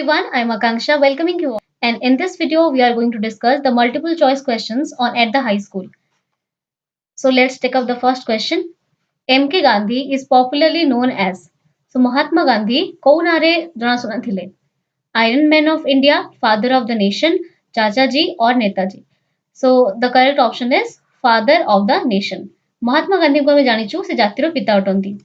everyone, I'm Akanksha welcoming you all. And in this video, we are going to discuss the multiple choice questions on at the high school. So let's take up the first question. MK Gandhi is popularly known as. So Mahatma Gandhi, कौन आरे जना सुना थिले? Iron Man of India, Father of the Nation, Chachaji or Netaji. So the correct option is Father of the Nation. Mahatma Gandhi को ଆମେ ଜାଣିଛୁ ସେ ଜାତିର ପିତା ଅଟନ୍ତି.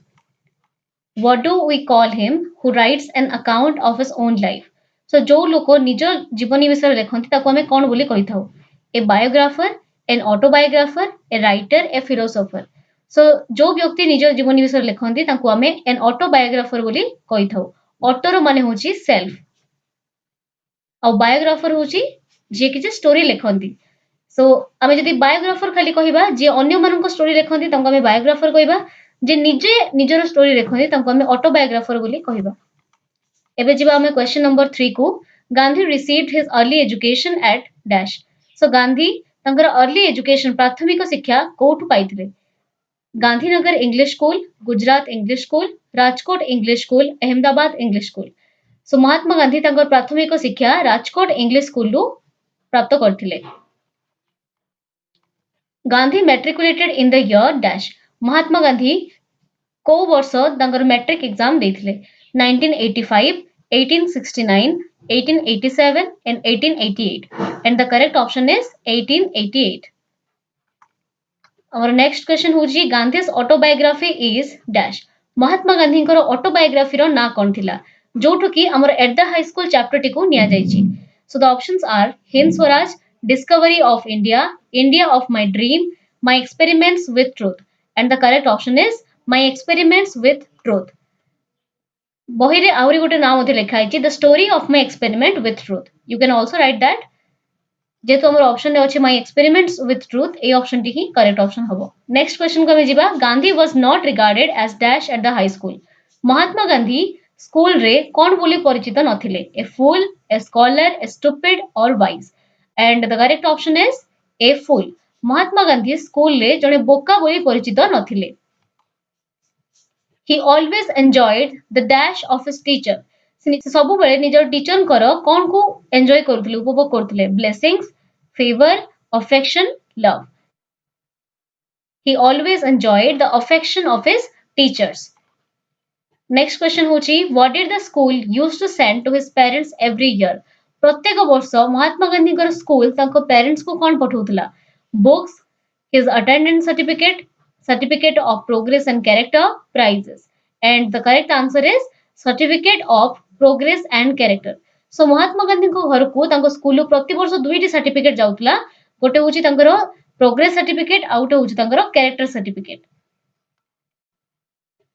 What do we call him who writes an account of his own life? So जो लोक निज जीवनी विषय लिखती ताको आमे कौन बोली कही थाउ? A biographer, an autobiographer, a writer, a philosopher. So जो व्यक्ति निज जीवनी विषय लिखती ताको आमे an autobiographer बोली कही थाउ. Auto रो माने होची self. और biographer होची जे कि स्टोरी लिखती. सो आमे जदि बायोग्राफर खाली कहिबा जे अन्य मानको स्टोरी लिखती ताको आमे बायोग्राफर कहिबा जे निजे निजर स्टोरी लिखती ताको आमे ऑटोबायोग्राफर बोली कहिबा. एबे जिबा आमे क्वेश्चन नंबर 3 को Gandhi received his early education at dash. So Gandhi तांकर अर्ली एजुकेशन प्राथमिक शिक्षा कोठु पाइथिले? Gandhinagar English school, Gujarat English school, Rajkot English school, Ahmedabad English school. So Mahatma Gandhi तांकर प्राथमिक शिक्षा राजकोट इंग्लिश स्कूल रु प्राप्त करथिले. Gandhi matriculated in the year dash. Mahatma Gandhi को वर्ष तांकर मैट्रिक एग्जाम देथिले? 1985, 1869, 1887 and 1888. And the correct option is 1888. Our next question होची Gandhi's autobiography is dash. Mahatma Gandhi को ऑटोबायोग्राफी रो ना कोन थिला जोठु की हमर at the high school chapter टी को निया जाईची. So the options are Hind Swaraj, discovery of India, India of my dream, my experiments with truth. And the correct option is my experiments with truth. बही रे आउरी गोटे नाम मध्ये लिखा है the story of my experiment with truth. You can also write that. जेतो हमर ऑप्शन रे अछि माय एक्सपेरिमेंट्स विथ ट्रुथ ए ऑप्शन टी ही करेक्ट ऑप्शन हबो. नेक्स्ट क्वेश्चन को जिबा Gandhi was not regarded as dash at the high school. Mahatma Gandhi school रे कोन बोली परिचित नथिले? A fool, a scholar, a stupid और wise. And the correct option is a fool. Mahatma Gandhi school रे जणे बोका बोली परिचित नथिले. He always enjoyed the dash of his teacher. सब बेले निजर टीचर कर कौन को एंजॉय करथिले उपभोग करथिले? Blessings, favour, affection, love. He always enjoyed the affection of his teachers. Next question होची what did the school used to send to his parents every year? प्रत्येक वर्ष महात्मा गांधी कर स्कूल तांको पेरेंट्स को कौन पठाउतला? Books, his attendance certificate, certificate of progress and character, prizes. And the correct answer is certificate of progress and character. So Mahatma Gandhi को घर को तांको स्कूल प्रति वर्ष दुईटी सर्टिफिकेट जाउतला. गोटे होची तांकर प्रोग्रेस सर्टिफिकेट आउट होची तांकर कैरेक्टर सर्टिफिकेट.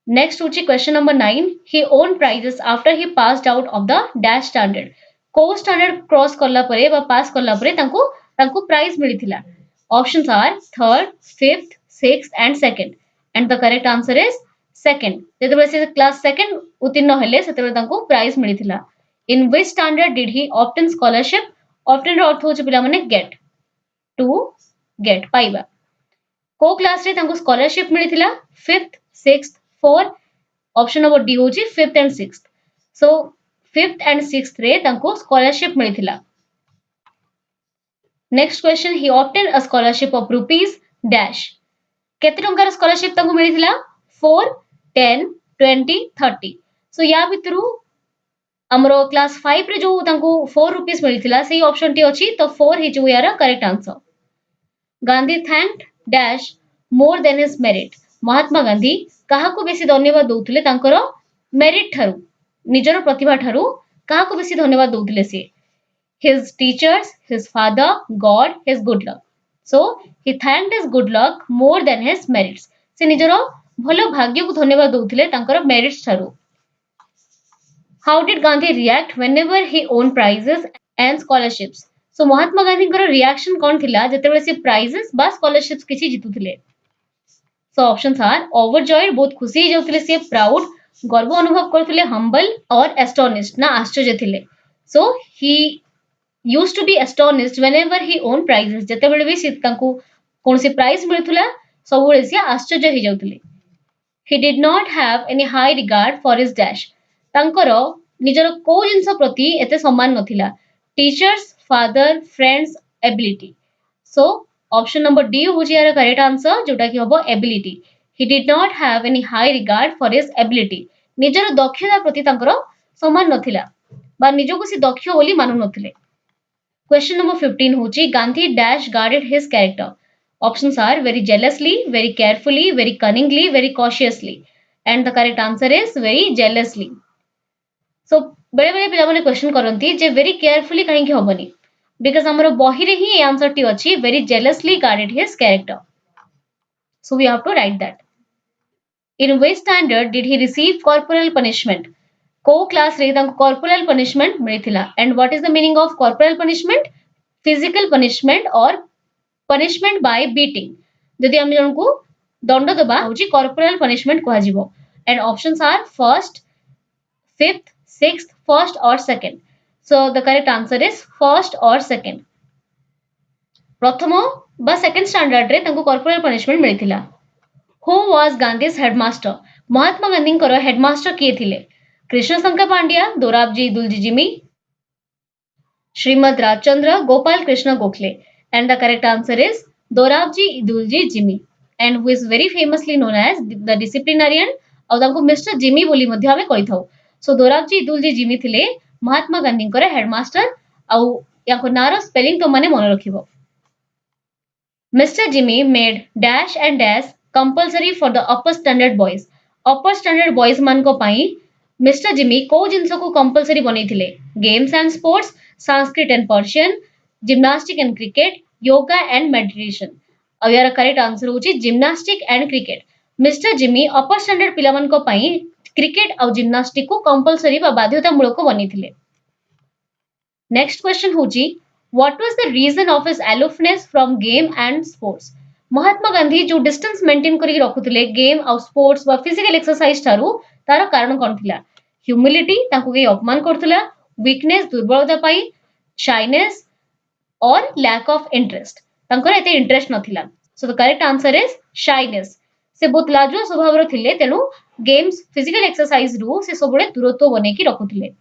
नेक्स्ट होची question number 9. He owned prizes after he passed out of the dash standard. को स्टैंडर्ड क्रॉस करला परे बा पास करला परे तांको prize मिलिथिला? Options are third, fifth, sixth and second. And the correct answer is second. जेतेबेले से क्लास सेकंड उत्तीर्ण हेले सेतेबेले तांको प्राइज मिलिथिला. In which standard did he obtain scholarship? Obtain रो अर्थ होची पिला माने get. To get पाइबा. को क्लास रे तांको स्कॉलरशिप मिलिथिला? fifth, sixth, fourth. Option number D होची fifth and sixth. So fifth and sixth रे तांको स्कॉलरशिप मिलिथिला. Next question he obtained a scholarship of rupees dash. केते टंकार स्कॉलरशिप तांको मिलिथिला? 4, 10, 20, 30. सो या भितरु हमरो क्लास 5 रे जो तांको 4 रुपीस मिलिथिला सेही ऑप्शन टी अछि तो 4 हि जो यार correct answer. Gandhi thanked dash more than his merit. Mahatma Gandhi काहा को बेसी धन्यवाद दउतले तांकर मेरिट थारु निजर प्रतिभा थारु काहा को बेसी धन्यवाद दउतले से? His teachers, his father, God, his good luck. So he thanked his good luck more than his merits. से निजरो भलो भाग्य को धन्यवाद दउतले तांकर merits Tharu. How did Gandhi react whenever he won prizes and scholarships? So Mahatma Gandhi को रिएक्शन कौन थिला जेतेबेले से प्राइजेस बा स्कॉलरशिप्स किछि जितुथिले? So options are overjoyed बहुत खुशी जाउथिले से, प्राउड गर्व अनुभव करथिले, हम्बल और एस्टोनिश्ड ना आश्चर्य थिले. So he used to be astonished whenever he won prizes. जेतेबेले भी तांको कोनसी प्राइज मिलथुला सबुले से आश्चर्य हि जाउथिले. He did not have any high regard for his dash. तांकर निजर को जिंस प्रति एते सम्मान नथिला teachers father friends ability so option number D होची यार करेक्ट आंसर जोटा कि हबो ability he did not have any high regard for his ability निजर दक्षता प्रति तांकर सम्मान नथिला बा निजको से दक्ष बोली मानु नथिले क्वेश्चन नंबर 15 होची Gandhi dash guarded his character options are very jealously very carefully very cunningly very cautiously and the correct answer is very jealously सो बेले बेले पिला माने क्वेश्चन करंती जे वेरी केयरफुली काहे कि होबनी बिकॉज़ हमरो बही रे ही आंसर टी अछि very jealously guarded his character so we have to write that in which standard did he receive corporal punishment को क्लास रे तांको corporal punishment मिलिथिला and what is the meaning of corporal punishment physical punishment or punishment by beating जदि हम जनकू दंड दबा होची corporal punishment कहा जिवो and options are first fifth sixth first or second so the correct answer is first or second प्रथम बा second standard रे तांको corporal punishment मिलिथिला who was Gandhi's headmaster Mahatma Gandhi को हेडमास्टर किए थिले Krishna Shankar Pandya Dorabji Edulji Gimi Shrimad Rajchandra Gopal Krishna Gokhale and the correct answer is Dorabji Edulji Gimi and who is very famously known as the disciplinarian और तांको mister Jimmy बोली मध्ये हमें कहिथाउ सो दोराबजी दुलजी जिमी थिले महात्मा गांधी को हेडमास्टर आउ याको नारो स्पेलिंग तो माने मन रखिबो Mr. Jimmy made dash and dash compulsory for the upper standard boys. Upper standard boys मान को पाई Mr. Jimmy को जिनसो को compulsory बनी थिले games and sports, Sanskrit and Persian, gymnastic and cricket, yoga and meditation. अब यार करेक्ट आंसर होची gymnastic and cricket. Mr. Jimmy upper standard पिला मान को पाई cricket और gymnastic को compulsory बा बाध्यतामूलक को बनी थिले. Next question होची What was the reason of his aloofness from game and sports? Mahatma Gandhi जो डिस्टेंस मेंटेन करी रखुथिले गेम और स्पोर्ट्स व फिजिकल एक्सरसाइज थारू तार कारण कोन थिला ह्यूमिलिटी ताको के अपमान करथिला वीकनेस दुर्बलता पाई शाइनेस और लैक ऑफ इंटरेस्ट तांकर एते इंटरेस्ट नथिला so the correct answer is shyness से बहुत लाजो स्वभाव रो थिले तेनु गेम्स फिजिकल एक्सरसाइज रु से सबुळे दूरत्व बने की रखुथिले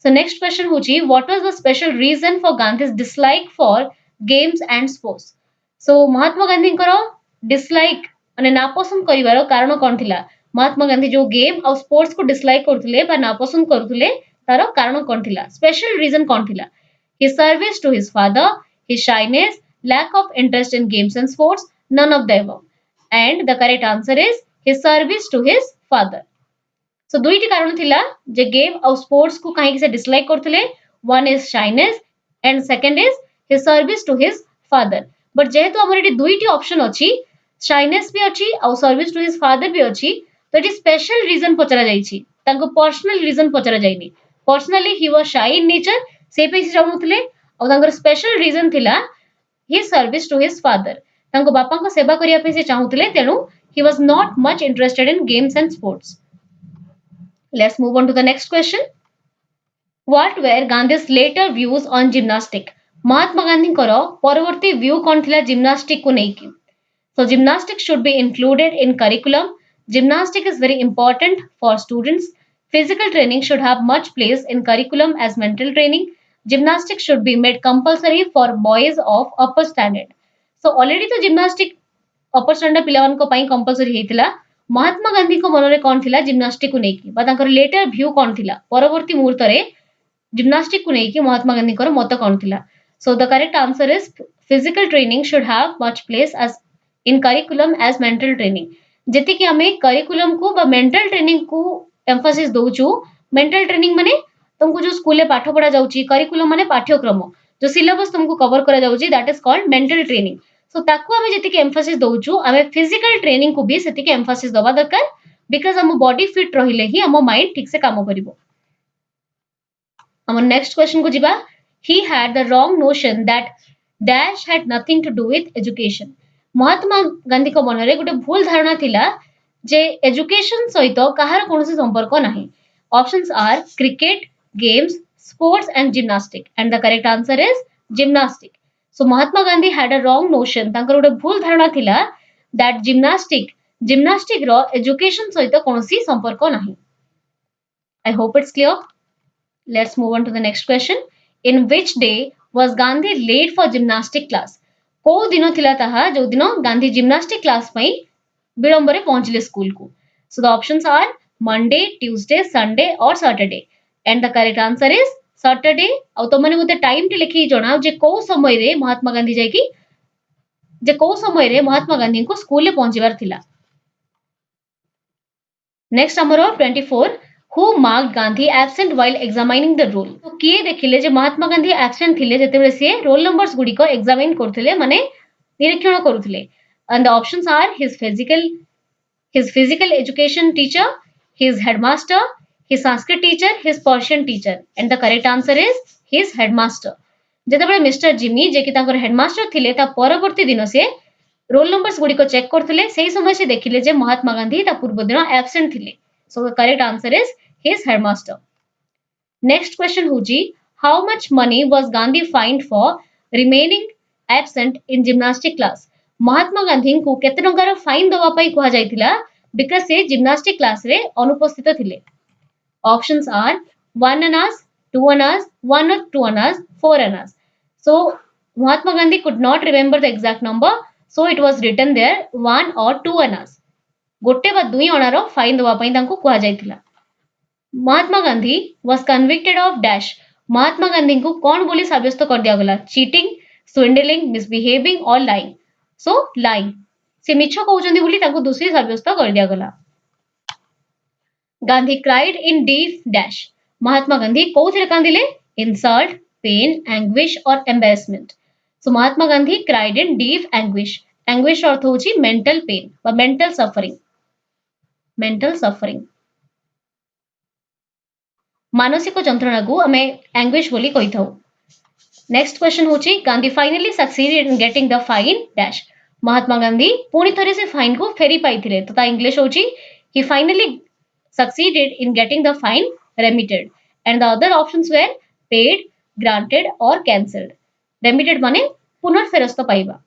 So next question होची what was the special reason for Gandhi's dislike for games and sports? So Mahatma Gandhi को dislike माने नापसंद करिवार कारण कोन थिला महात्मा गांधी जो गेम और स्पोर्ट्स को डिसलाइक करथुले बा नापसंद करथुले तार कारण कोन थिला स्पेशल रीजन कोन थिला his service to his father his shyness lack of interest in games and sports none of the above and the correct answer is his service to his father सो दुईटी कारण थिला जे game और sports को कहीं से dislike करथिले one is shyness and second is his service to his father but जेहेतु हमर एटी दुईटी ऑप्शन अछि शाइनेस भी अछि और सर्विस टू हिज फादर भी अछि तो एटी स्पेशल रीजन पचरा जाई छी तांको पर्सनल रीजन पचरा जाईनी पर्सनली ही वाज शाई इन नेचर से पे चाहूथले और तांकर स्पेशल रीजन थिला his service to his father तांको बापा को सेवा करिया पे से चाहूथले तेनु he was not much interested in games and sports Let's move on to the next question. What were Gandhi's later views on gymnastic? Mahatma Gandhi करो परवर्ती व्यू कौन थिला जिम्नास्टिक को नहीं की So gymnastics should be included in curriculum. Gymnastic is very important for students. Physical training should have much place in curriculum as mental training. Gymnastics should be made compulsory for boys of upper standard. So already तो gymnastic upper standard पिलावन को पाई compulsory हेतिला Mahatma Gandhi को मनरे कोन थिला gymnastic को नेकी बा तांकर letter view कोन थिला परवर्ती मुहूर्त रे जिम्नास्टिक को नेकी महात्मा गांधी को मत कोन थिला so the correct answer is physical training should have much place as in curriculum as mental training जति कि हमें करिकुलम को बा मेंटल ट्रेनिंग को एम्फासिस दोचू मेंटल ट्रेनिंग माने तुमको जो स्कूल में पाठ पढ़ा जाउची करिकुलम माने पाठ्यक्रम जो सिलेबस तुमको कवर करा जाउची that is called mental training so ताकू हमें जति के एम्फासिस दोचू हमें फिजिकल ट्रेनिंग को भी सेति के एम्फासिस दबा दरकार बिकॉज़ हम बॉडी फिट रहिले ही हम माइंड ठीक से काम करिवो हम नेक्स्ट क्वेश्चन को जिबा he had the wrong notion that dash had nothing to do with education Mahatma Gandhi को मनरे गोटे भूल धारणा थिला जे एजुकेशन सहित कहार कोनोसी संपर्क नाही options are cricket games sports and gymnastic and the correct answer is gymnastic so Mahatma Gandhi had a wrong notion तांकर गोटे भूल धारणा थिला दैट जिम्नास्टिक रो एजुकेशन सहित कोनोसी संपर्क नाही I hope it's clear Let's move on to the next question. In which day was Gandhi late for gymnastic class? କୋଉ ଦିନ ଥିଲା ତାହା ଯୋଉ ଦିନ ଗାନ୍ଧୀ ଜିମ୍ନାଷ୍ଟିକ କ୍ଲାସ ପାଇଁ ବିଳମ୍ବରେ ପହଞ୍ଚିଲେ ସ୍କୁଲକୁ? So the options are Monday, Tuesday, Sunday or Saturday. And the correct answer is Saturday. ଆଉ ତମମାନେ ମୋତେ ଟାଇମ ଟି ଲେଖିକି ଜଣାଅ ଯେ କୋଉ ସମୟରେ ମହାତ୍ମା ଗାନ୍ଧୀ ଯାଇକି କୋଉ ସମୟରେ ମହାତ୍ମା ଗାନ୍ଧୀଙ୍କୁ ସ୍କୁଲରେ ପହଞ୍ଚିବାର ଥିଲା। नेक्स्ट आमर 24 who marked Gandhi absent while examining the roll. तो किए देखिले जे महात्मा गांधी एब्सेंट थिले जेतेबेले से रोल नंबर्स गुडी को एग्जामिन करथिले माने निरीक्षण करूथिले। And the options are his physical education teacher, his headmaster, his Sanskrit teacher, his Persian teacher. And the correct answer is his headmaster. ଯେତେବେଳେ ମିଷ୍ଟର ଜିମି ଯେ କି ତାଙ୍କର ହେଡମାଷ୍ଟର ଥିଲେ ତା ପରବର୍ତ୍ତୀ ଦିନ ସେ ରୋଲ ନମ୍ବର୍ସ गुडी को चेक करथिले सेही समय से देखिले जे महात्मा गांधी ता पूर्व दिन एब्सेंट थिले। So the correct answer is his headmaster. Next question होची how much money was Gandhi fined for remaining absent in gymnastic class. Mahatma Gandhi को केते टंकार फाइन दवा पई कहआ जायतिला बिकॉज़ से जिम्नास्टिक क्लास रे अनुपस्थित थिले। Options are 1 annas, 2 annas, 1 or 2 annas, 4 annas. So Mahatma Gandhi could not remember the exact number. So it was written there 1 or 2 annas. गोटे बा दुई अणार फाइन दवा पई तांको कहआ जायतिला। Mahatma Gandhi was convicted of dash. Mahatma Gandhi को कौन बोली साब्यस्त कर दिया गला? चीटिंग, स्विंडलिंग, मिसबिहेविंग और लाइंग। सो लाइंग से मिछ कहउचंदी बोली तांको दूसरी साब्यस्त कर दिया गला। Gandhi cried in deep dash. Mahatma Gandhi कोथिरे कांदिले? इंसल्ट, पेन, एंग्विश और embarrassment. So Mahatma Gandhi cried in deep anguish. Anguish अर्थ होची मेंटल पेन बा मेंटल सफरिंग। मेंटल सफरिंग मानसिक जंत्रणा को हमें एंग्विश बोली कहि थाउ। नेक्स्ट क्वेश्चन होची Gandhi finally succeeded in getting the fine dash. Mahatma Gandhi पुणी थरे से फाइन को फेरी पाइथिले तो ता इंग्लिश होची ही finally succeeded in getting the fine remitted and the other options were paid, granted or cancelled. Remitted माने पुनर्फेरस्त पाइबा।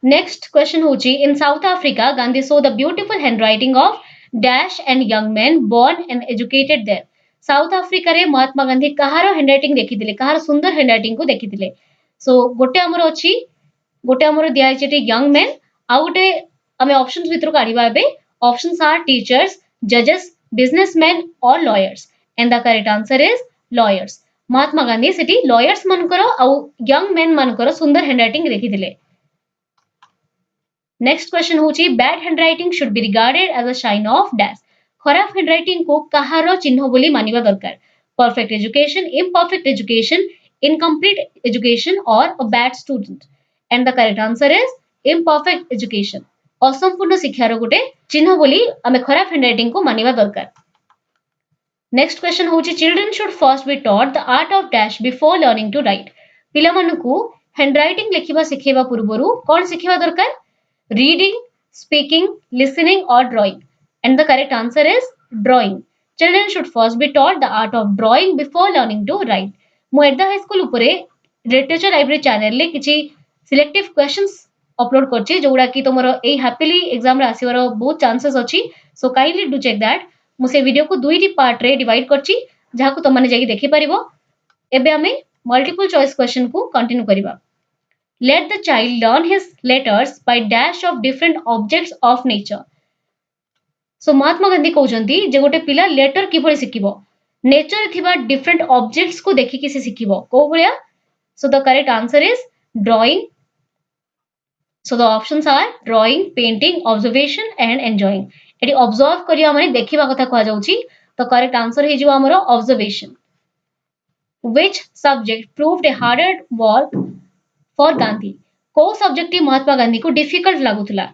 Next question होची in South Africa Gandhi saw the beautiful handwriting of dash and young men born and educated there. South Africa रे महात्मा गांधी कहार handwriting देखिथिले कहार सुंदर handwriting को देखिथिले। सो गोटे हमर अछि गोटे हमर दिया छै यंग मैन आ गोटे हमें ऑप्शंस भितर काढिबा एबे। Options are teachers, judges, businessmen or lawyers. And the correct answer is lawyers. Mahatma Gandhi Sethi lawyers मनकर और young men मनकर सुंदर handwriting देखिथिले। Next question होची bad handwriting should be regarded as a sign of dash. खराब handwriting को कहार चिन्ह बोली मानिबा दरकार? Perfect education, imperfect education, incomplete education or a bad student. And the correct answer is imperfect education. असंपूर्ण शिक्षार गोटे चिन्ह बोली आमे खराब हैंडराइटिंग को मानिबा दरकार। नेक्स्ट क्वेश्चन होची children should first be taught the art of dash before learning to write. पिला मानकु हैंडराइटिंग लिखिबा सिखेबा पूर्वरु कोन सिखेबा दरकार? रीडिंग, स्पीकिंग, लिसनिंग और drawing. And the correct answer is drawing. Children should first be taught the art of drawing before learning to write. मु एट द हाई स्कूल उपरे लिटरेचर लाइब्रेरी चैनल ले किछि सिलेक्टिव क्वेश्चंस अपलोड करछि जोडा कि तमरो ए happily exam रे आसीवर बहुत chances अछि। So kindly do check that. मु से वीडियो को दुईटी पार्ट रे डिवाइड करछि जहा को तमने जाई देखि परिबो। एबे हमें मल्टीपल चॉइस क्वेश्चन को कंटिन्यू करिबा। Let the child learn his letters by dash of different objects of nature. So Mahatma Gandhi कहउचंती जे गोटे पिला लेटर किभଳି सिखिबो? नेचर रे थिबा डिफरेंट ऑब्जेक्ट्स को देखि कि से सिखिबो को भलिया? So the correct answer is drawing. So the options are drawing, painting, observation and enjoying. एटी ऑब्जर्व करिया माने देखिबा कथा कहआ जाउची तो करेक्ट आंसर हे जिवो हमरो observation. Which subject proved a harder work for Gandhi? को सब्जेक्ट महात्मा गांधी को डिफिकल्ट लागुतला?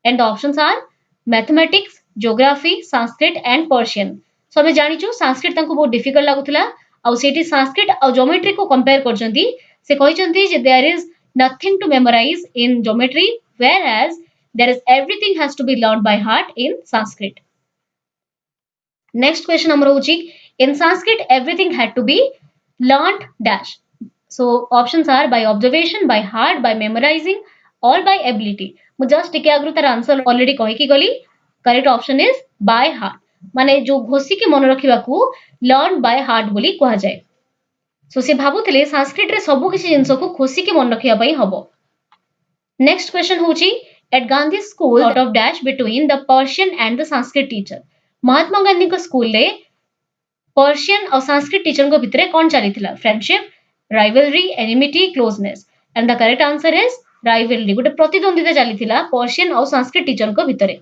And the options are mathematics, geography, Sanskrit and Persian. So हमें जानिचु संस्कृत तांको बहुत डिफिकल्ट लागुतला आ सेठी संस्कृत आ ज्योमेट्री को कंपेयर करचंती। से कहिचंती जे there is nothing to memorize in geometry whereas there is everything has to be learned by heart in Sanskrit. Next question number hochi in Sanskrit everything had to be learned dash. So options are by observation, by heart, by memorizing or by ability. मु just टिके आगरु तार answer already कहि कि गली। Correct option is by heart. माने जो घोषिकी मन रखिबा को लर्न बाय हार्ट बोली कहा जाए। सो से भाबुथिले संस्कृत रे सब किसी जिंस को घोषिकी मन रखिबा पई हबो। नेक्स्ट क्वेश्चन होची at Gandhi school out of dash between the Persian and the Sanskrit teacher. Mahatma Gandhi को स्कूल ले पर्शियन और संस्कृत टीचर को भितरे कौन चलीथिला? Friendship, rivalry, enmity, closeness. And the correct answer is rivalry. गोटे प्रतिद्वंदिता चलीथिला पर्शियन और संस्कृत टीचर को भितरे।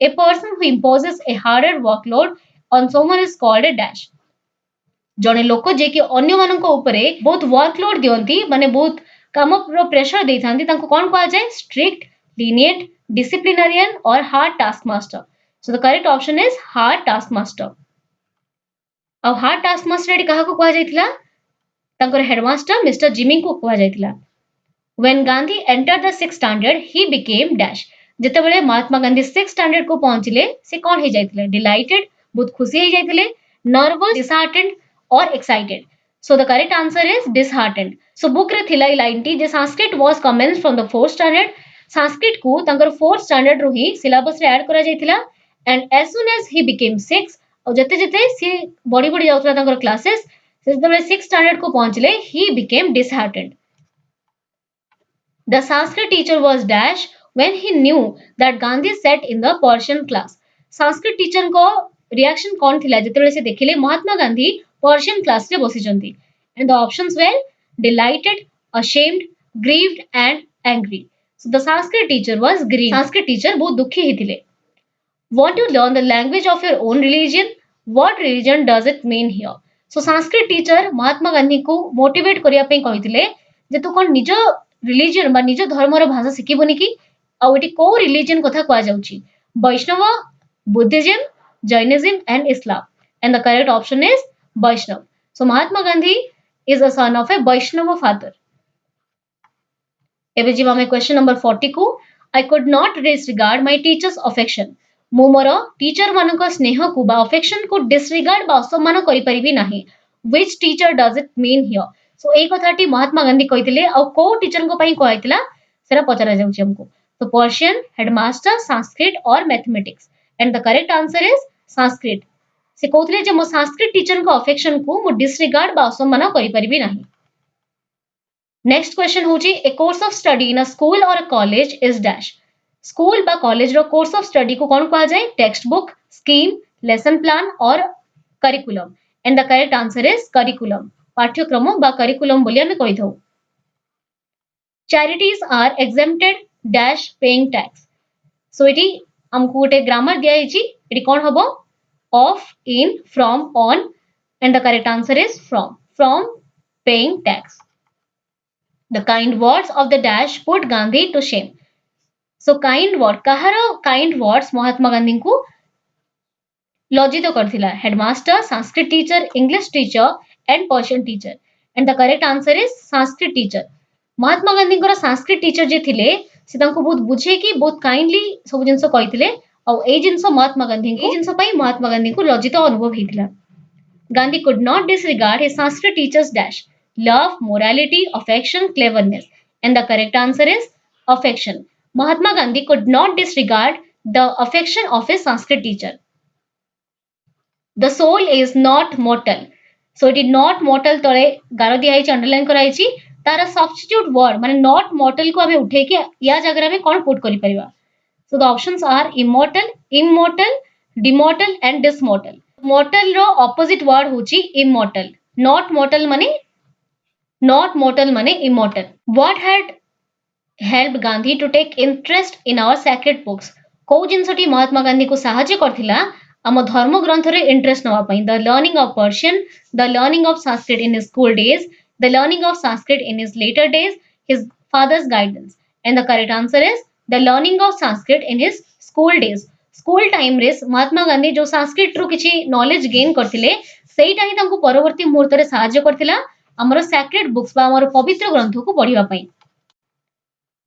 A person who imposes a harder workload on someone is called a dash. जने लोक जे कि अन्य मानक ऊपरे बहुत वर्कलोड दियंती माने बहुत काम रो प्रेशर देथांती तांको कोन कहा जाय? स्ट्रिक्ट, लीनिएंट, डिसिप्लिनरियन और hard task master. So the correct option is hard task master. अब हार्ड टास्क मास्टर एटी कहा को कहा जायतिला? तांकर हेडमास्टर मिस्टर जिमी को कहा जायतिला। When Gandhi entered the 6th standard, he became dash. जेतेबेले महात्मा गांधी 6th स्टैंडर्ड को पहुंचले से कौन हे जायतिले? डिलाइटेड, बहुत खुशी हे जायतिले, नर्वस, डिसहार्टेंड और excited. So the correct answer is disheartened. So book रे थिला लाइनटी जे Sanskrit was commenced from the 4th standard. Sanskrit को तांकर 4th स्टैंडर्ड रो ही सिलेबस रे ऐड करा जायतिला and as soon as he became 6 और जते जते सी बड़ी बड़ी जाउतला तांकर क्लासेस जेतेबेले 6th स्टैंडर्ड को पहुंचले he became disheartened. The Sanskrit teacher was dash when he knew that Gandhi sat in the Persian class. Sanskrit teacher को reaction कौन थिला जेतेबेले से देखिले महात्मा गांधी Persian class रे बसिचंती and the options were delighted, ashamed, grieved and angry. So the Sanskrit teacher was grieved. Sanskrit teacher बहुत दुखी ही थिले। Want to learn the language of your own religion? What religion does it mean here? So Sanskrit teacher Mahatma Gandhi को motivate करिया पे कहिथिले जे तू कोन निज religion बा निज धर्मर भाषा शिखिबोनी कि आ एटी को रिलीजन कथा कहा जाउची? Vaishnav, Buddhism, Jainism and Islam. And the correct option is Vaishnav. So Mahatma Gandhi is a son of a Vaishnav father. एबे जिवा में क्वेश्चन नंबर 40 को I could not disregard my teachers affection. मु मोर टीचर मानक स्नेह को बा अफेक्शन को डिसरिगार्ड बा असम्मान करि परिबी नाही। Which teacher does it mean here? So एई कथाटी महात्मा गांधी कहिथिले आ को टीचर को पई कहैतिला सेरा पचरा जाउची हमको। तो पर्शियन, हेडमास्टर, संस्कृत और mathematics. And the correct answer is Sanskrit. से कहथिले जे मो संस्कृत टीचर को अफेक्शन को मु डिसरिगार्ड बा असम्मान करि परिबी नाही। नेक्स्ट क्वेश्चन होची a course of study in a school or a college is dash. School बा कॉलेज रो कोर्स ऑफ स्टडी को कौन कहा जाए? Text book, scheme, lesson plan और curriculum. And the correct answer is curriculum. पाठ्यक्रम बा करिकुलम बोली हमें कहि दऊ। Charities are exempted dash paying tax. So एटी हमको गोटे ग्रामर दिया हिची एटी कौन हबो? Of, in, from, on. And the correct answer is from paying tax. The kind words of the dash put Gandhi to shame. So kind word कहार kind words महात्मा गांधी को लज्जित करथिला? Headmaster, Sanskrit teacher, English teacher and Persian teacher. And the correct answer is Sanskrit teacher. Mahatma Gandhi को Sanskrit teacher जे थिले से तांको बहुत बुझे कि बहुत काइंडली सब जिंस कहिथिले और ए जिंस महात्मा गांधी को जिंस पई महात्मा गांधी को लज्जित अनुभव हिथिला। Gandhi could not disregard his Sanskrit teacher's dash love, morality, affection, cleverness. And the correct answer is affection. Mahatma Gandhi could not disregard the affection of his Sanskrit teacher. The soul is not mortal. So it is not mortal तळे गारो दिया है underline कराई छी तारा substitute word माने not मॉर्टल को हमें उठे के या जगह में कौन पुट करि परिबा? So the options are immortal, immortal, demortal and dismortal. Mortal row opposite word होची immortal. Not mortal माने immortal. What had helped Gandhi to take interest in our sacred books? को जिनसटी महात्मा गांधी को साहाय्य करथिला आम धर्म ग्रंथ रे इंटरेस्ट नवा पई? The learning of Persian, the learning of Sanskrit in his school days, the learning of Sanskrit in his later days, his father's guidance. And the correct answer is the learning of Sanskrit in his school days. School time रे महात्मा गांधी जो संस्कृत रो किछि knowledge gain करथिले सेइटा ही तांको परवर्ती मुहूर्त रे सहाय्य करथिला हमर सैक्रेड बुक्स बा हमर पवित्र ग्रंथ को पढिबा पई।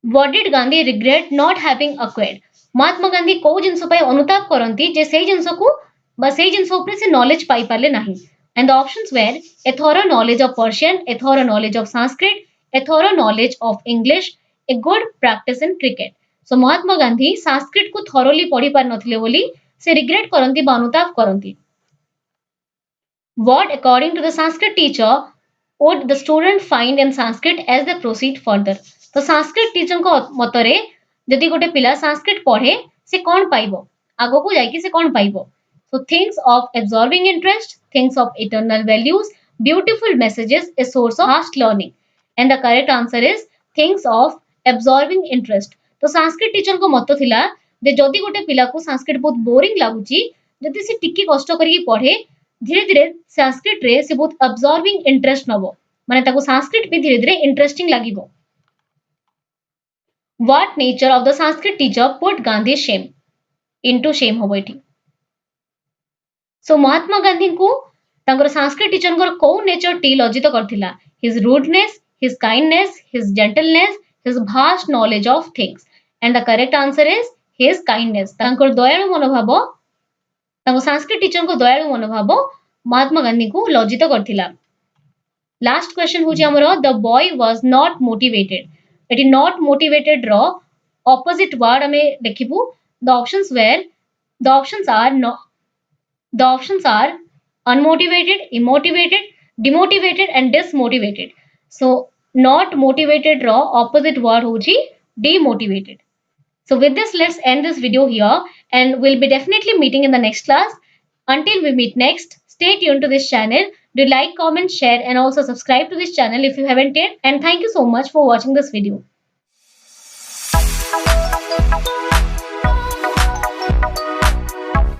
What did Gandhi regret not having acquired? Mahatma Gandhi को जिंस पई अनुताप करंती जे सेई जिंस को बा सेई जिंस ऊपर से नॉलेज पाई पाले नाही। And the options were a thorough knowledge of Persian, a thorough knowledge of Sanskrit, a thorough knowledge of English, a good practice in cricket. So Mahatma Gandhi Sanskrit को थोरोली पढ़ी पार नथिले बोली से रिग्रेट करंती बा अनुताप करंती. What, according to the Sanskrit teacher, would the student find in Sanskrit as they proceed further? तो Sanskrit teacher को मतरे जदि गोटे पिला संस्कृत पढ़े से कौन पाइबो आगो को जाइकी से कौन पाइबो so things of absorbing interest, things of eternal values, beautiful messages, a source of vast learning, and the correct answer is things of absorbing interest. तो संस्कृत टीचर को मत थिला जे जदि गोटे पिला को संस्कृत बहुत बोरिंग लागुची जदि से टिकी कष्ट करी पढ़े धीरे धीरे संस्कृत रे से बहुत अब्जॉर्बिंग इंटरेस्ट नबो माने ताको संस्कृत भी धीरे धीरे interesting लागिबो. What nature of the Sanskrit teacher put Gandhi shame into shame होबो एठी. So महात्मा गांधी को तांकर संस्कृत टीचर को को नेचर टी लज्जित करथिला. His rudeness, his kindness, his gentleness, his vast knowledge of things, and the correct answer is his kindness. तांकर दयालु मनोभाव तांको संस्कृत टीचर को दयालु मनोभाव महात्मा गांधी को लज्जित करथिला. लास्ट क्वेश्चन होची हमरो the boy was not motivated. एटी नॉट मोटिवेटेड रो ऑपोजिट वर्ड हमें देखिबू. The options are unmotivated, immotivated, demotivated and dismotivated. So not motivated ro opposite word hoji demotivated. So with this let's end this video here and we'll be definitely meeting in the next class. Until we meet next, stay tuned to this channel. Do like, comment, share and also subscribe to this channel if you haven't yet. And thank you so much for watching this video.